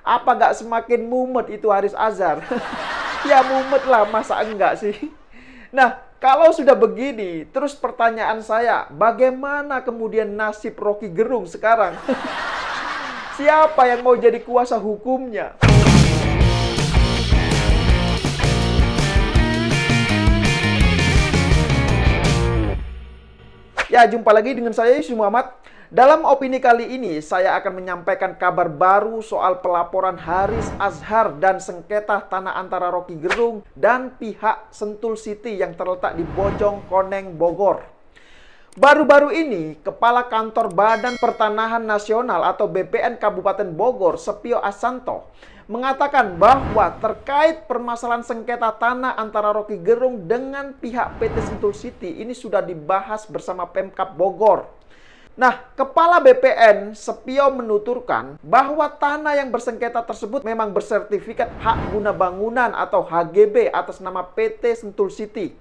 Apa gak semakin mumet itu Haris Azhar? Ya mumet lah, masa enggak sih? Nah, kalau sudah begini, terus pertanyaan saya, bagaimana kemudian nasib Rocky Gerung sekarang? Siapa yang mau jadi kuasa hukumnya? Ya, jumpa lagi dengan saya Yusuf Muhammad. Dalam opini kali ini, saya akan menyampaikan kabar baru soal pelaporan Haris Azhar dan sengketa tanah antara Rocky Gerung dan pihak Sentul City yang terletak di Bojong Koneng, Bogor. Baru-baru ini, Kepala Kantor Badan Pertanahan Nasional atau BPN Kabupaten Bogor, Sepio Asanto, mengatakan bahwa terkait permasalahan sengketa tanah antara Rocky Gerung dengan pihak PT Sentul City ini sudah dibahas bersama Pemkab Bogor. Nah, Kepala BPN Sepio menuturkan bahwa tanah yang bersengketa tersebut memang bersertifikat hak guna bangunan atau HGB atas nama PT Sentul City.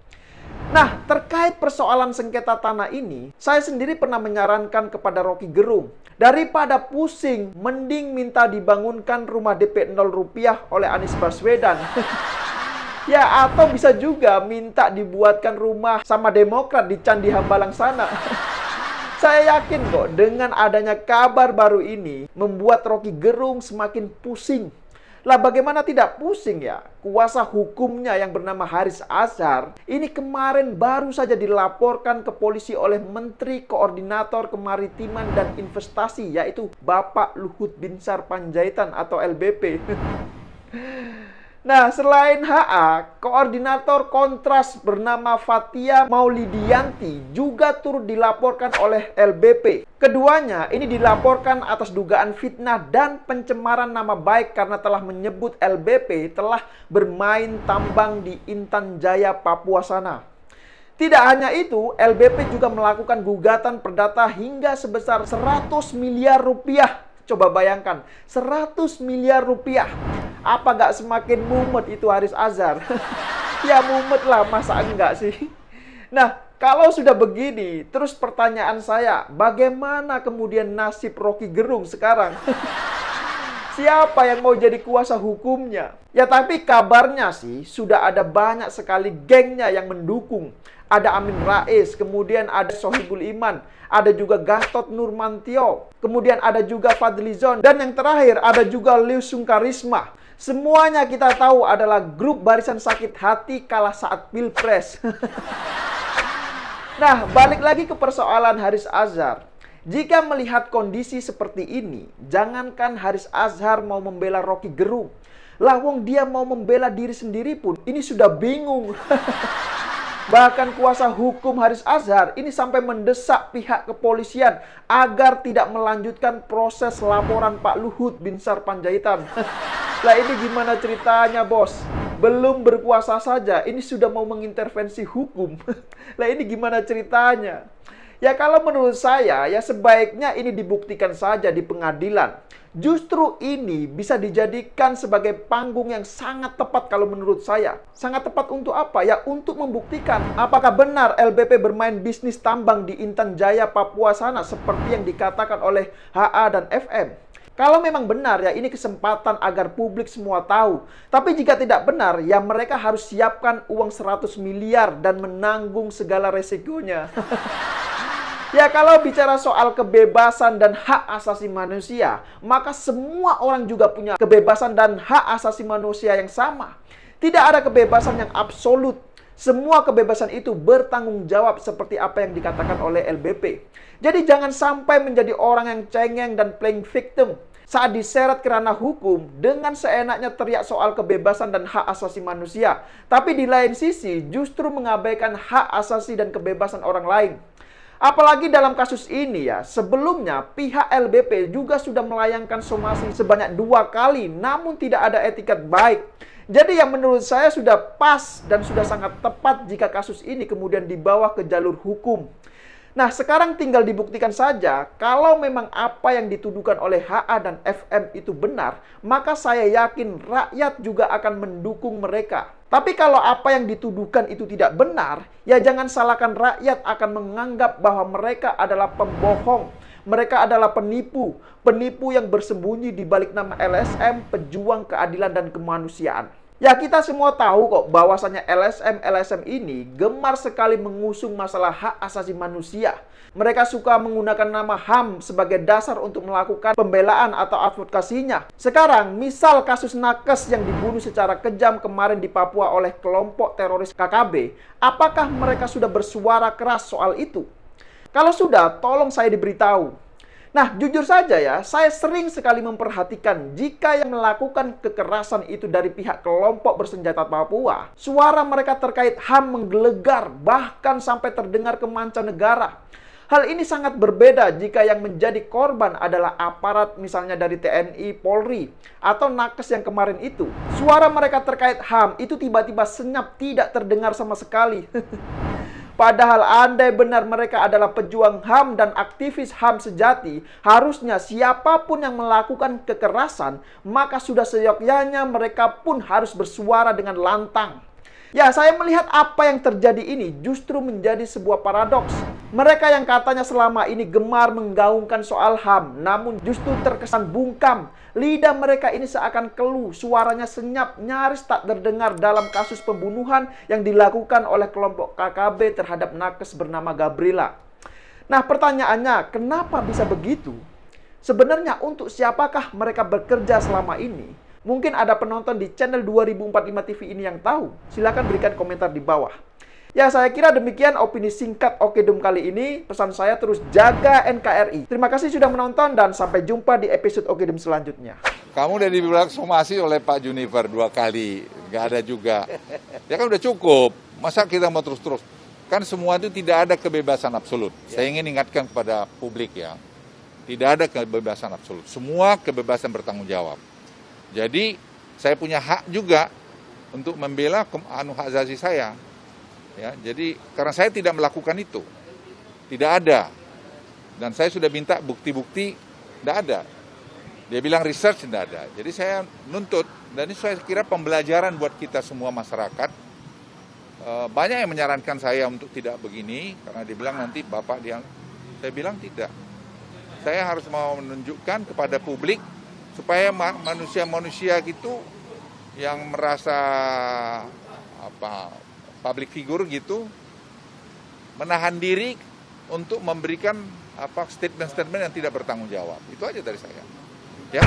Nah, terkait persoalan sengketa tanah ini, saya sendiri pernah menyarankan kepada Rocky Gerung, daripada pusing, mending minta dibangunkan rumah DP 0 rupiah oleh Anies Baswedan. Ya, atau bisa juga minta dibuatkan rumah sama Demokrat di Candi Hambalang sana. Saya yakin kok dengan adanya kabar baru ini membuat Rocky Gerung semakin pusing. Lah bagaimana tidak pusing ya? Kuasa hukumnya yang bernama Haris Azhar ini kemarin baru saja dilaporkan ke polisi oleh Menteri Koordinator Kemaritiman dan Investasi, yaitu Bapak Luhut Binsar Panjaitan atau LBP. Nah, selain HA, koordinator kontras bernama Fatia Maulidianti juga turut dilaporkan oleh LBP. Keduanya ini dilaporkan atas dugaan fitnah dan pencemaran nama baik karena telah menyebut LBP telah bermain tambang di Intan Jaya, Papua sana. Tidak hanya itu, LBP juga melakukan gugatan perdata hingga sebesar 100 miliar rupiah. Coba bayangkan, 100 miliar rupiah. Apa gak semakin mumet itu Haris Azhar? Ya mumet lah, masa enggak sih? Nah, kalau sudah begini, terus pertanyaan saya, bagaimana kemudian nasib Rocky Gerung sekarang? Siapa yang mau jadi kuasa hukumnya? Ya tapi kabarnya sih, sudah ada banyak sekali gengnya yang mendukung. Ada Amin Rais, kemudian ada Sohibul Iman, ada juga Gatot Nurmantio, kemudian ada juga Fadlizon, dan yang terakhir ada juga Leusung Karisma. Semuanya kita tahu adalah grup barisan sakit hati kalah saat Pilpres. Nah, balik lagi ke persoalan Haris Azhar. Jika melihat kondisi seperti ini, jangankan Haris Azhar mau membela Rocky Gerung, lawong dia mau membela diri sendiri pun ini sudah bingung. Bahkan kuasa hukum Haris Azhar ini sampai mendesak pihak kepolisian agar tidak melanjutkan proses laporan Pak Luhut Binsar Panjaitan. Lah ini gimana ceritanya, bos? Belum berkuasa saja, ini sudah mau mengintervensi hukum. Lah ini gimana ceritanya? Ya kalau menurut saya, ya sebaiknya ini dibuktikan saja di pengadilan. Justru ini bisa dijadikan sebagai panggung yang sangat tepat kalau menurut saya. Sangat tepat untuk apa? Ya untuk membuktikan apakah benar LBP bermain bisnis tambang di Intan Jaya, Papua sana seperti yang dikatakan oleh HA dan FM. Kalau memang benar ya ini kesempatan agar publik semua tahu. Tapi jika tidak benar ya mereka harus siapkan uang 100 miliar dan menanggung segala resikonya. Ya kalau bicara soal kebebasan dan hak asasi manusia, maka semua orang juga punya kebebasan dan hak asasi manusia yang sama. Tidak ada kebebasan yang absolut. Semua kebebasan itu bertanggung jawab seperti apa yang dikatakan oleh LBP. Jadi jangan sampai menjadi orang yang cengeng dan playing victim saat diseret ke ranah hukum dengan seenaknya teriak soal kebebasan dan hak asasi manusia. Tapi di lain sisi justru mengabaikan hak asasi dan kebebasan orang lain. Apalagi dalam kasus ini ya, sebelumnya pihak LBP juga sudah melayangkan somasi sebanyak 2 kali, namun tidak ada etikat baik. Jadi yang menurut saya sudah pas dan sudah sangat tepat jika kasus ini kemudian dibawa ke jalur hukum. Nah, sekarang tinggal dibuktikan saja, kalau memang apa yang dituduhkan oleh HA dan FM itu benar, maka saya yakin rakyat juga akan mendukung mereka. Tapi kalau apa yang dituduhkan itu tidak benar, ya jangan salahkan rakyat akan menganggap bahwa mereka adalah pembohong. Mereka adalah penipu, penipu yang bersembunyi di balik nama LSM, pejuang keadilan dan kemanusiaan. Ya, kita semua tahu kok bahwasanya LSM ini gemar sekali mengusung masalah hak asasi manusia. Mereka suka menggunakan nama HAM sebagai dasar untuk melakukan pembelaan atau advokasinya. Sekarang, misal kasus nakes yang dibunuh secara kejam kemarin di Papua oleh kelompok teroris KKB, apakah mereka sudah bersuara keras soal itu? Kalau sudah, tolong saya diberitahu. Nah, jujur saja ya, saya sering sekali memperhatikan jika yang melakukan kekerasan itu dari pihak kelompok bersenjata Papua, suara mereka terkait HAM menggelegar, bahkan sampai terdengar ke mancanegara. Hal ini sangat berbeda jika yang menjadi korban adalah aparat misalnya dari TNI, Polri, atau nakes yang kemarin itu. Suara mereka terkait HAM itu tiba-tiba senyap, tidak terdengar sama sekali. Padahal andai benar mereka adalah pejuang HAM dan aktivis HAM sejati, harusnya siapapun yang melakukan kekerasan, maka sudah seyogyanya mereka pun harus bersuara dengan lantang. Ya, saya melihat apa yang terjadi ini justru menjadi sebuah paradoks. Mereka yang katanya selama ini gemar menggaungkan soal HAM, namun justru terkesan bungkam. Lidah mereka ini seakan keluh, suaranya senyap, nyaris tak terdengar dalam kasus pembunuhan yang dilakukan oleh kelompok KKB terhadap nakes bernama Gabriela. Nah, pertanyaannya, kenapa bisa begitu? Sebenarnya untuk siapakah mereka bekerja selama ini? Mungkin ada penonton di channel 2045 TV ini yang tahu. Silakan berikan komentar di bawah. Ya, saya kira demikian opini singkat Okedum kali ini. Pesan saya terus jaga NKRI. Terima kasih sudah menonton dan sampai jumpa di episode Okedum selanjutnya. Kamu udah dibilang somasi oleh Pak Junifer 2 kali. Nggak ada juga. Ya kan udah cukup. Masa kita mau terus-terus? Kan semua itu tidak ada kebebasan absolut. Saya ingin ingatkan kepada publik ya. Tidak ada kebebasan absolut. Semua kebebasan bertanggung jawab. Jadi saya punya hak juga untuk membela hak asasi saya. Ya, jadi karena saya tidak melakukan itu, tidak ada, dan saya sudah minta bukti-bukti, tidak ada. Dia bilang research tidak ada. Jadi saya nuntut, dan ini saya kira pembelajaran buat kita semua masyarakat. Banyak yang menyarankan saya untuk tidak begini, karena dia bilang nanti Bapak dia, saya bilang tidak. Saya harus mau menunjukkan kepada publik supaya manusia-manusia gitu yang merasa public figure gitu menahan diri untuk memberikan statement-statement yang tidak bertanggung jawab. Itu aja dari saya. Ya.